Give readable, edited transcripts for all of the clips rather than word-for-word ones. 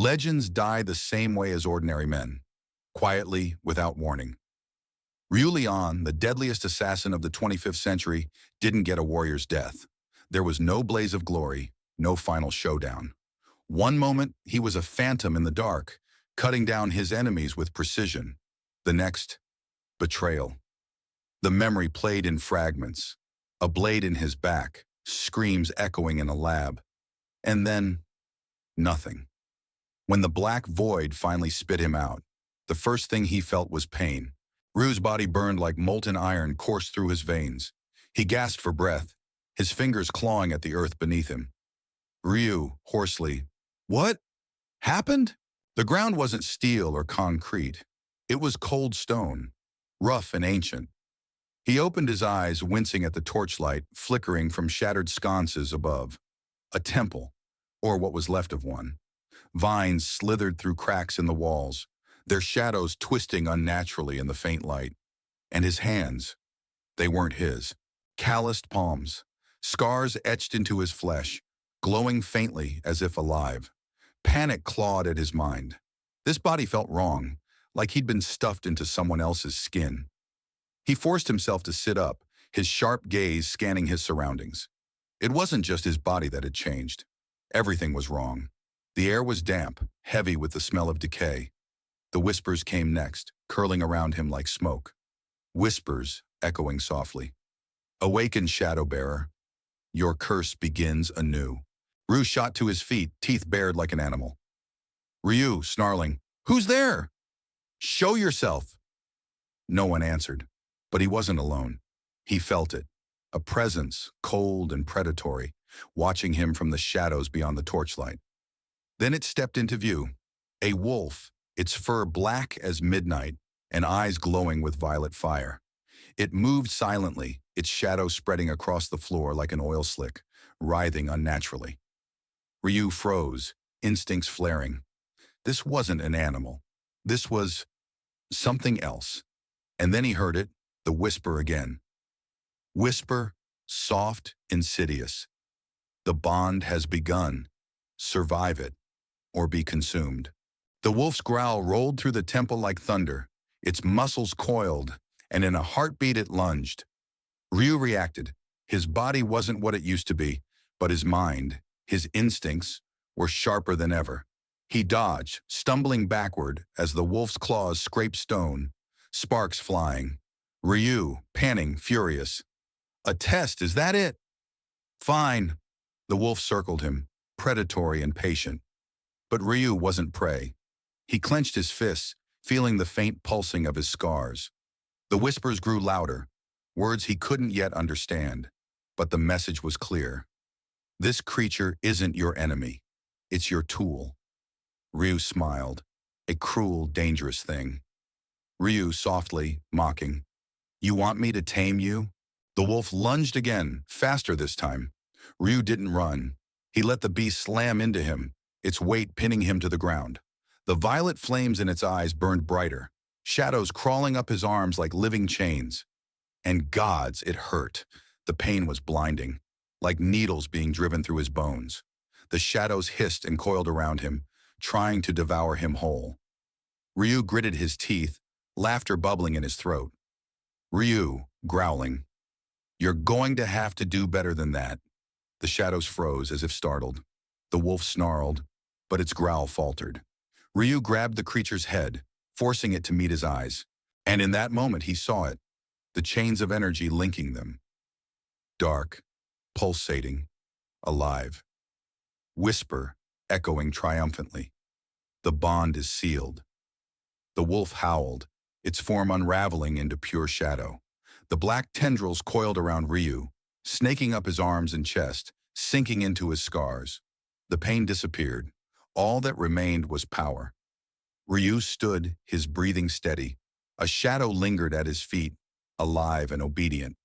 Legends die the same way as ordinary men, quietly, without warning. Ryu Lian, the deadliest assassin of the 25th century, didn't get a warrior's death. There was no blaze of glory, no final showdown. One moment, he was a phantom in the dark, cutting down his enemies with precision. The next, betrayal. The memory played in fragments, a blade in his back, screams echoing in a lab. And then, nothing. When the black void finally spit him out, the first thing he felt was pain. Ryu's body burned like molten iron coursed through his veins. He gasped for breath, his fingers clawing at the earth beneath him. Ryu, hoarsely, "What happened?" The ground wasn't steel or concrete. It was cold stone, rough and ancient. He opened his eyes, wincing at the torchlight flickering from shattered sconces above. A temple, or what was left of one. Vines slithered through cracks in the walls, their shadows twisting unnaturally in the faint light. And his hands, they weren't his. Calloused palms, scars etched into his flesh, glowing faintly as if alive. Panic clawed at his mind. This body felt wrong, like he'd been stuffed into someone else's skin. He forced himself to sit up, his sharp gaze scanning his surroundings. It wasn't just his body that had changed. Everything was wrong. The air was damp, heavy with the smell of decay. The whispers came next, curling around him like smoke. Whispers echoing softly. "Awaken, Shadow Bearer. Your curse begins anew." Ryu shot to his feet, teeth bared like an animal. Ryu, snarling, "Who's there? Show yourself!" No one answered, but he wasn't alone. He felt it, a presence, cold and predatory, watching him from the shadows beyond the torchlight. Then it stepped into view, a wolf, its fur black as midnight and eyes glowing with violet fire. It moved silently, its shadow spreading across the floor like an oil slick, writhing unnaturally. Ryu froze, instincts flaring. This wasn't an animal. This was something else. And then he heard it, the whisper again. Whisper, soft, insidious. The bond has begun. Survive it, or be consumed. The wolf's growl rolled through the temple like thunder, its muscles coiled, and in a heartbeat it lunged. Ryu reacted. His body wasn't what it used to be, but his mind, his instincts, were sharper than ever. He dodged, stumbling backward as the wolf's claws scraped stone, sparks flying. Ryu, panting, furious. "A test, is that it?" "Fine." The wolf circled him, predatory and patient. But Ryu wasn't prey. He clenched his fists, feeling the faint pulsing of his scars. The whispers grew louder, words he couldn't yet understand, but the message was clear. This creature isn't your enemy. It's your tool. Ryu smiled, a cruel, dangerous thing. Ryu softly, mocking. "You want me to tame you?" The wolf lunged again, faster this time. Ryu didn't run. He let the beast slam into him, its weight pinning him to the ground. The violet flames in its eyes burned brighter, shadows crawling up his arms like living chains. And gods, it hurt. The pain was blinding, like needles being driven through his bones. The shadows hissed and coiled around him, trying to devour him whole. Ryu gritted his teeth, laughter bubbling in his throat. Ryu, growling. "You're going to have to do better than that." The shadows froze as if startled. The wolf snarled, but its growl faltered. Ryu grabbed the creature's head, forcing it to meet his eyes. And in that moment he saw it, the chains of energy linking them. Dark, pulsating, alive. Whisper, echoing triumphantly. The bond is sealed. The wolf howled, its form unraveling into pure shadow. The black tendrils coiled around Ryu, snaking up his arms and chest, sinking into his scars. The pain disappeared. All that remained was power. Ryu stood, his breathing steady. A shadow lingered at his feet, alive and obedient.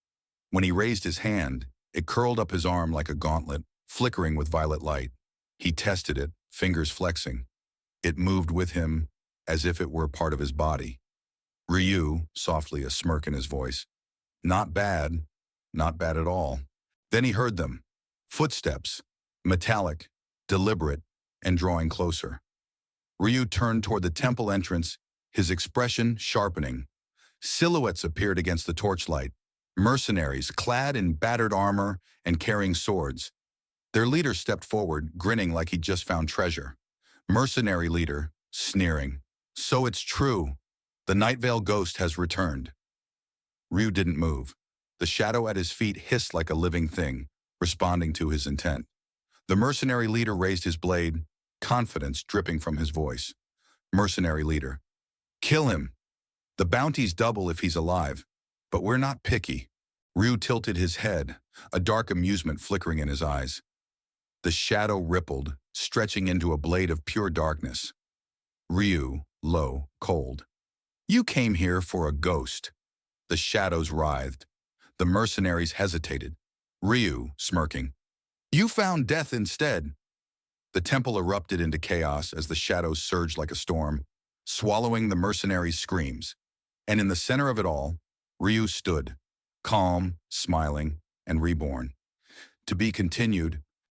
When he raised his hand, it curled up his arm like a gauntlet, flickering with violet light. He tested it, fingers flexing. It moved with him, as if it were part of his body. Ryu, softly, a smirk in his voice. Not bad at all. Then he heard them. Footsteps, metallic, deliberate, and drawing closer. Ryu turned toward the temple entrance, his expression sharpening. Silhouettes appeared against the torchlight, mercenaries clad in battered armor and carrying swords. Their leader stepped forward, grinning like he'd just found treasure. Mercenary leader, sneering. So it's true. The Nightveil ghost has returned. Ryu didn't move. The shadow at his feet hissed like a living thing, responding to his intent. The mercenary leader raised his blade, confidence dripping from his voice. Mercenary leader. Kill him. The bounties double if he's alive, but we're not picky. Ryu tilted his head, a dark amusement flickering in his eyes. The shadow rippled, stretching into a blade of pure darkness. Ryu, low, cold. You came here for a ghost. The shadows writhed. The mercenaries hesitated. Ryu, smirking. You found death instead. The temple erupted into chaos as the shadows surged like a storm, swallowing the mercenaries' screams. And in the center of it all, Ryu stood, calm, smiling, and reborn. To be continued,